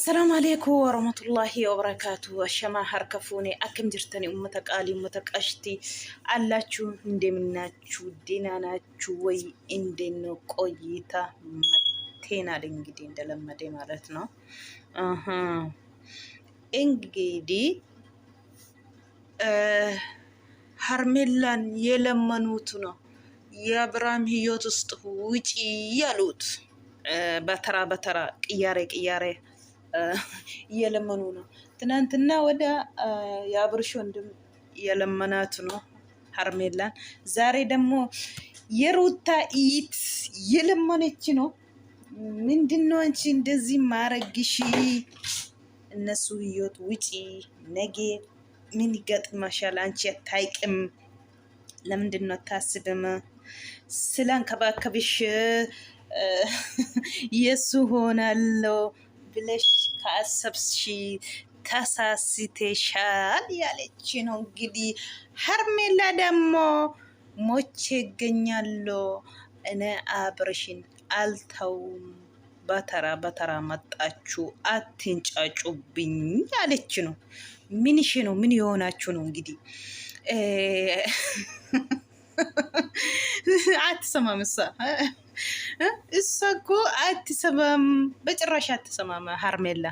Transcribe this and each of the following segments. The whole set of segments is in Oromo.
السلام عليكم ورحمة الله وبركاته. الشما هركفوني أكم جرتني أمتك آلي أمتك أشتي الله شو ندمنا شو ديننا شو وي إندنو قويتا متينا لنجدين دلما مدي مالتنا إنجدي هرملان يلمنوتنا يا برام هيو تستويتي يالوت بترا قياري እየለመኑ ነው። ትናንትና ወደ የአብርሽ ወንድም እየለመናት ነው ሀርሜላን። ዛሬ ደግሞ የሩታ ኢት እየለመነች ነው። ምንድነው አንቺ እንደዚህ ማረግሽ? እነሱ ህይወት ውጪ፣ ነገ ምን ይገጥምሻል? አንቺ አታይቅም። ለምንድነው አታስብም? ስላንከባከብሽ የሱ ሆናለሁ ብለሽ ካሰብሽ ተሳስተሻል ያለች ነው። እንግዲህ ሀርሜላ ደግሞ ሞቼ እገኛለሁ እኔ አብርሽን አልተውም፣ በተራ መጣችሁ አትንጫጩብኝ ያለች ነው። ምንሽ ነው? ምን የሆናችሁ ነው? እንግዲህ አትሰማም እሷ እኮ አትሰማም፣ በጭራሽ አትሰማም ሀርሜላ፣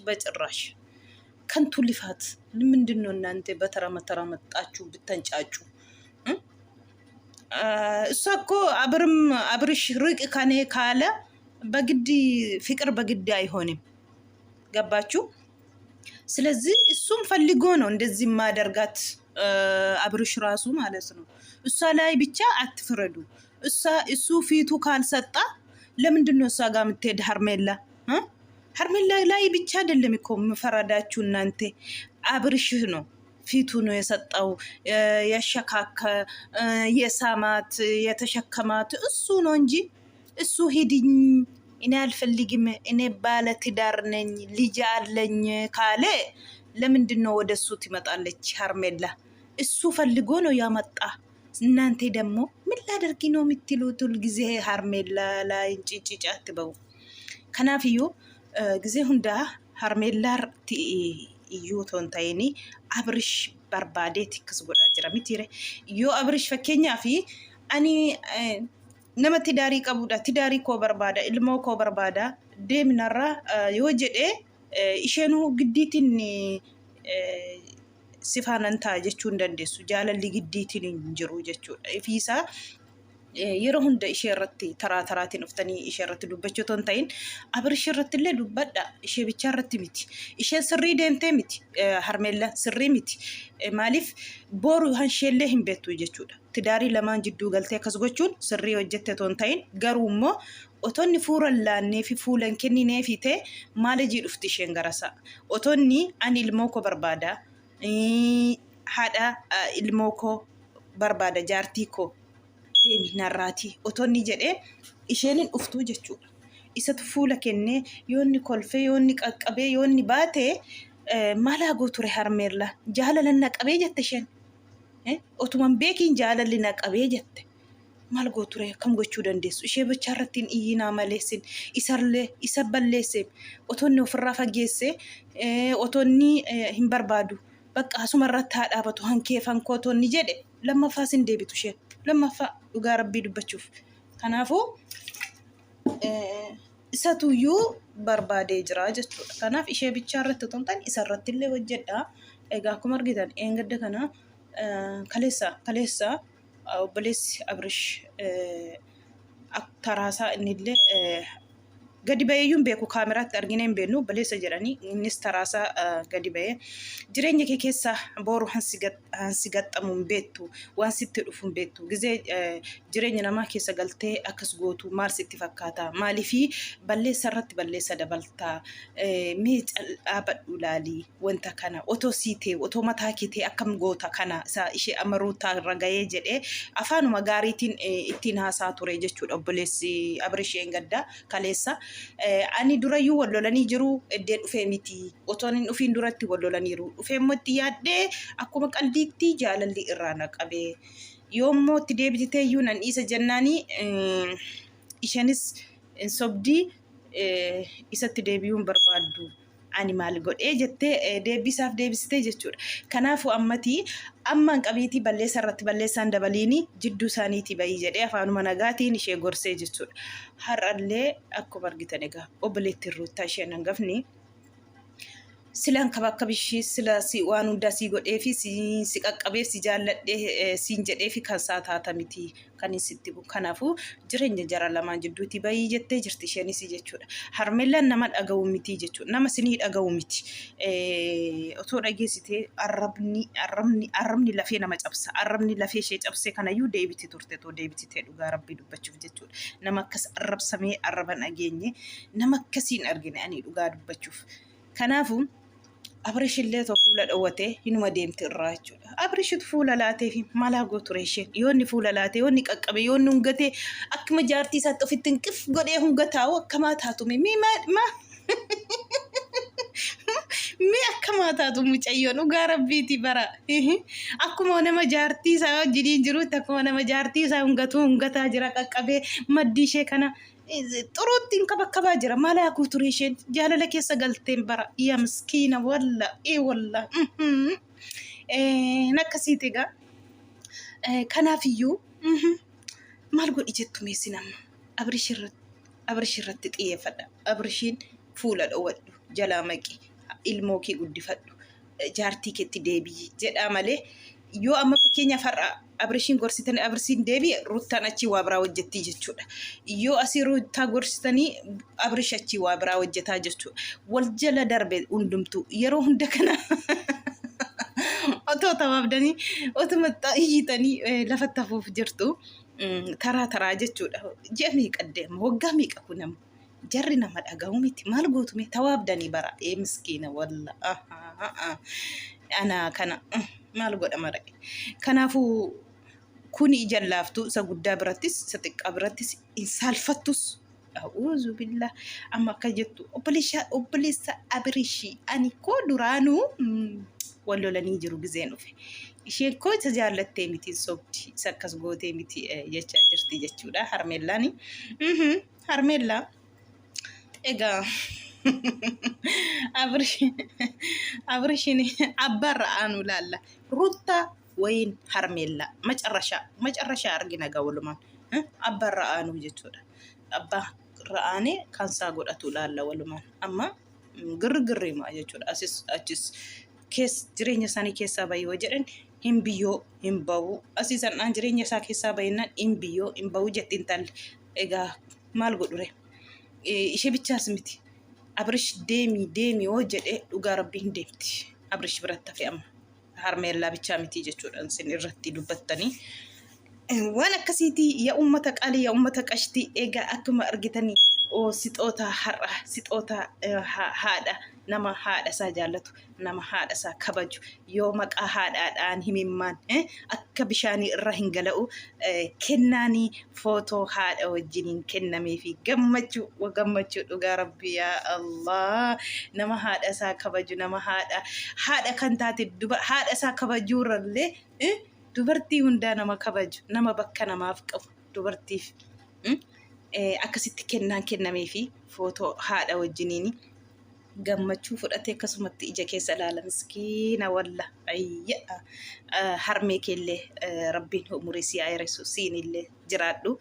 በጭራሽ ከንቱ ልፋት። ምንድን ነው እናንተ በተራ መጣችሁ ብተንጫጩ? እሷ እኮ አብርሽ ርቅ ከኔ ካለ በግድ ፍቅር በግድ አይሆንም። ገባችሁ? ስለዚህ እሱም ፈልጎ ነው እንደዚህ ማደርጋት አብርሽ ራሱ ማለት ነው። እሷ ላይ ብቻ አትፍረዱ። እሱ ፊቱ ካልሰጣ ለምንድን ነው እሷ ጋር የምትሄድ? ሀርሜላ ላይ ብቻ አይደለም እኮ የምፈረዳችሁ እናንተ። አብርሽ ነው ፊቱ ነው የሰጠው፣ የሸካከ የሳማት የተሸከማት እሱ ነው እንጂ እሱ ሂድኝ እኔ አልፈልግም እኔ ባለ ትዳር ነኝ ልጅ አለኝ ካለ ለምንድን ነው ወደ እሱ ትመጣለች ሀርሜላ? እሱ ፈልጎ ነው ያመጣ። እናንተ ደግሞ ምን ላደርጊ ነው የምትሉት? ጊዜ ሀርሜላ ላይ ጭጭጫ አትበው። ከናፍዩ ጊዜ ሁንዳ ሀርሜላ እዩ ቶንታይኒ አብርሽ በርባዴ ትክስ ጎዳ ጅራ ሚቲሬ ዮ አብርሽ ፈኬኛ ፊ አኒ ነመ ትዳሪ ቀቡዳ ትዳሪ ኮ በርባዳ ኢልሞ ኮ በርባዳ ደምናራ የወጀዴ ኢሸኑ ግዲቲን ሲፋነንታ ጀቹን ደንደሱ ጃለሊ ግዲቲን እንጅሩ ጀቹ ኢፊሳ yeroo hunda ishee irratti taraatiin uftanii ishee irratti dubbachuu ton ta'in Abrish irratti illee dubbadha. Ishee bicha irratti miti. Ishee sirrii deemtee miti. Harmeella sirrii miti. Maaliif boru hansheellee hin beektu jechuudha. Tidaarii lamaan jidduu galtee akkas gochuun sirrii hojjette ton ta'in garuu immoo otonni fuuran laannee fi fuulan kenninee fi ta'e maal ijii dhufti isheen garasa. Otonni ani ilmoo koo barbaada. Haadha ilmoo koo barbaada jaartii koo deemi narraati otonni jedhee isheenin uftuu jechuudha. Isatu fuula kennee yoonni kolfee yoonni qaqqabee yoonni baate maalaa gooture Harmeella jaalala naqabee jette isheen. Otuman beekiin jaalalli naqabee jette maal gooture kam gochuu dandeessu? Ishee bicha irrattiin iyyinaa maleessin isa balleesse otonni ofirraa fageesse otonni hin barbaadu. Bakka asuma irratti haa dhaabatu hankeefan kootonni jedhe lammaffaa sin deebitu isheen. lammaffaa dhugaa rabbii dubbachuuf. Kanaafuu isatuyyuu barbaadee jira jechuudha. Kanaaf ishee bichaa irratti otoo hin taane isa irratti illee hojjedha. Egaa akkuma argitan eengadda kana kaleessa obboleessi Abrish taraasaa inni illee gadi bayeeyyuun beeku kaameraatti argina hin beeknu obboleessa jedhanii innis taraasaa gadi bayee jireenya kee keessa boru hansi gaxxamuun beektu waan sitti dhufuun beektu gizee jireenya namaa keessa galtee akkas gootu maal sitti fakkaata maaliifii balleessa irratti balleessa dabaltaa mee dhaabadhu laalii wanta kana otoo siitee otoo mataa keetee akkam goota kana isaa ishee amaruutaa irra gahee jedhee afaanuma gaariitiin ittiin haasaa ture jechuudha obboleessi Abrish eengaddaa kaleessa. Ani durayyuu wallolanii jiru eddee dhufee miti. Otoon hin dhufiin duratti wallolaniiru. Dhufee immoo itti yaaddee akkuma qalbiitti jaalalli irraa naqabee yoommoo itti deebitee iyyuu nan dhiisa jennaanii isheenis sobdii isatti deebi'uun barbaaddu. Ani maal godhee jettee deebisaaf deebistee jechuudha. Kanaafuu ammaan qabiitii balleessa irratti balleessaan dabaliini jidduu isaaniitii bahii jedhee afaanuma nagaatiin ishee gorsee jechuudha. Har'allee akkuma argitan egaa obboleettiin Ruuttaa isheen hangafni silaan kabakka bishii sila si waan hundaa si godhee fi si qaqqabeef si jaalladhee siin jedhee fi kan isaa taata miti kan sitti bu. Kanaafuu jireenya jara lamaan jidduutti bahii jettee jirti isheenis jechuudha. Harmeellaan nama dhaga'u miti jechuudha. Nama sinii dhaga'u miti. Otoo dhageessitee arrabni lafee nama cabsa. Arrabni lafee ishee cabsee kanayyuu deebiti turte too deebititee dhugaa rabbii dubbachuuf jechuudha. Nama akkas arrabsamee arraban dhageenye nama akkasiin argine ani dhugaa dubbachuuf. Kanaafuu Abrish illee fuula dhawwatee hinuma deemti irraa jechuudha. Abrishitu fuula laatee fi malaa gooture isheen yoonni fuula laatee yoonni qaqqabe yoonni hungatee akkuma jaartii isaatti ofitti hinqif godhee hungataa'u akkamaa taatume mi akkamaa taatu mucayyoon dhugaa rabbiiti bara. Akkuma nama jaartii isaa wajjiniin jirutti akkuma nama jaartii isaa hungataa jira qaqqabee maddii ishee kana. Xuruuttiin kabakkabaa jira malaa guuture isheen jaalala keessa galteen bara yaa miskiina walla walla nakkasiiti egaa kanaafiyyuu maal godhi jettu meessi nama Abrish irratti xiyyeeffadha. Abrishiin fuula dhowwadhu jalaa maqi ilmoo kee guddifadhu jaartii keetti deebi'i jedhaa malee yoo amma fakkeenyaaf har'a Abrishiin gorsitanii Abrishiin deebi'e Ruuttaan achii waa biraa hojjettii jechuudha. Yoo asii Ruuttaa gorsitanii Abrish achii waa biraa hojjetaa jechuudha. Wal jala darbe hundumtuu yeroo hunda kana otoo tawaabdanii otuma iyyitanii lafatti hafuuf jirtu taraa jechuudha. Ji'a meeqa deema waggaa meeqa kun nama jarri nama dhaga'u miti maal gootume tawaabdanii bara miskiina walla ana kana maal godha mara. Kanaafuu kuni jallaaftu isa guddaa birattis isa xiqqaa birattis hin saalfattus. A'uuzu billah amma akka jettu obboleessa Abrishii ani koo duraanuu wal lolanii jiru gizeen dhufe. Isheen koo isa jaallattee miti sobdi isa akkas gootee miti jechaa jirti jechuudha harmeellaani. Harmeellaa egaa Abrishiin abbaarra aanu laalla Ruuttaa ወይን harmeella macarrashaa argina gawlumaan abbaarra aanu jechuudha. Abbaa ra'aanee kan isaa godhatu laalla walumaan amma girgirriima jechuudha. Achis jireenya isaanii keessaa bahii yoo jedhan hin biyyoo hin bahu asii sanaan jireenya isaa keessaa bahinaan hin biyyoo hin bahu jettiin talle egaa maal godhure ishee bichaas miti. Abrish deemi yoo jedhee dhugaa rabbii hin deemti. Abrish biratti hafe amma harmeellaa bichaa miti jechuudha isin irratti dubbattanii. Waan akkasiitii yaa ummata qaalii yaa ummata qashtii egaa akkuma argitanii sixoota har'a sixoota haadha nama haadha isaa jaallatu nama haadha isaa kabaju yoo maqaa haadhaadhaan himimmaan akka bishaanii irra hin gala'u kennaanii footoo haadha wajjiniin kennamee fi gammachuu dhugaa rabbii yaa Allah nama haadha isaa kabaju nama haadha kan taate haadha isaa kabajuurrallee dubartii hundaa nama kabaju nama bakka namaaf qabu dubartiif akkasitti kennamee fi footoo haadha wajjiniin gammachuu fudhatee akkasumatti ija keessa ilaala miskiina walla ayya harmee keellee rabbiin umurii si ayresu siinillee jiraadhu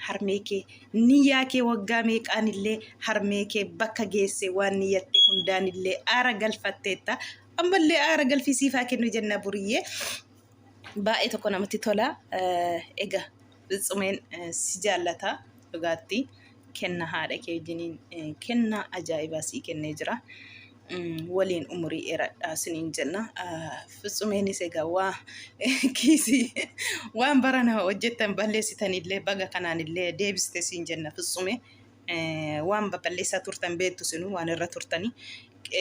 harmee kee niyyaa kee waggaa meeqaanillee harmee kee bakka geesse waan niyyatte hundaanillee aara galfatteetta ammallee aara galfisiifaa kennu jenna buriyyee baay'ee tokko namatti tola. Egaa tsumeen si jaallata dhugaatti kenna haadha kee wajjiniin kenna ajaa'ibaa sii kennee jira. Waliin umurii dheeradhaa siniin jenna. Tsumeenis egaa waan barana hojjettan balleessitanillee baga kanaanillee deebiste siin jenna. Tsume waan balleessaa turtan beektu sinu waan irra turtanii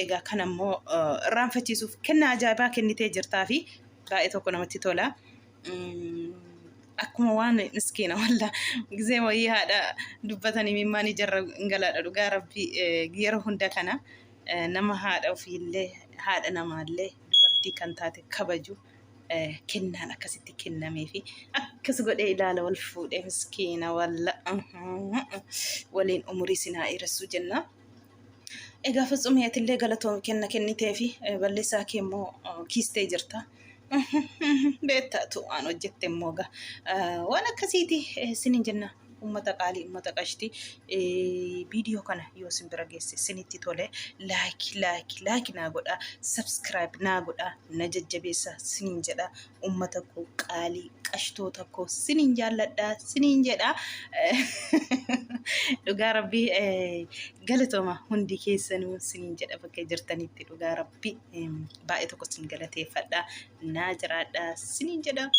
egaa kanammoo irraanfachiisuuf kenna ajaa'ibaa kennitee jirtaa fi baay'ee tokko namatti tola. Akkuma waan miskiina walla gizee wayii haadha dubbatanii mimmaan ijarra ngalaadha dhugaa rabbii yeroo hunda kana nama haadha ofiillee haadha namaallee dubartii kan taate kabaju kennaan akkasitti kennamee fi akkas godhee ilaala wal fuudhee miskiina walla waliin umurii sinaa dheeressu jenna. Egaa Fitsumiyatillee galatoom kenna kennitee fi balleessaa kee immoo kiistee jirta. Beektaatu waan hojjette immoo waan akkasiiti sinin jenna. Ummata qaalii ummata qashti viidiyoo kana yoo sin bira geesse sinitti tole laayik naa godha subscribe naa godha na jajjabeessa sinin jedha ummata koo qaalii qashtoota koo sinin jaalladha sinin jedha dhugaa rabbii galatooma hundi keessanuu sinin jedha bakka jirtanitti dhugaa rabbii baay'ee tokko sin galateeffadha naa jiraadha sinin jedha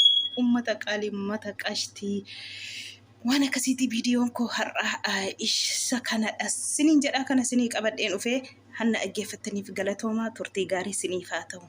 ummata qaalii ummata qashtii. Waan akkasiiti viidiyoon koo har'a isa kanadha sinin jedha kana sinii qabadheen dhufee hanna dhaggeeffattaniif galatoomaa turtii gaarii siniif haa ta'u.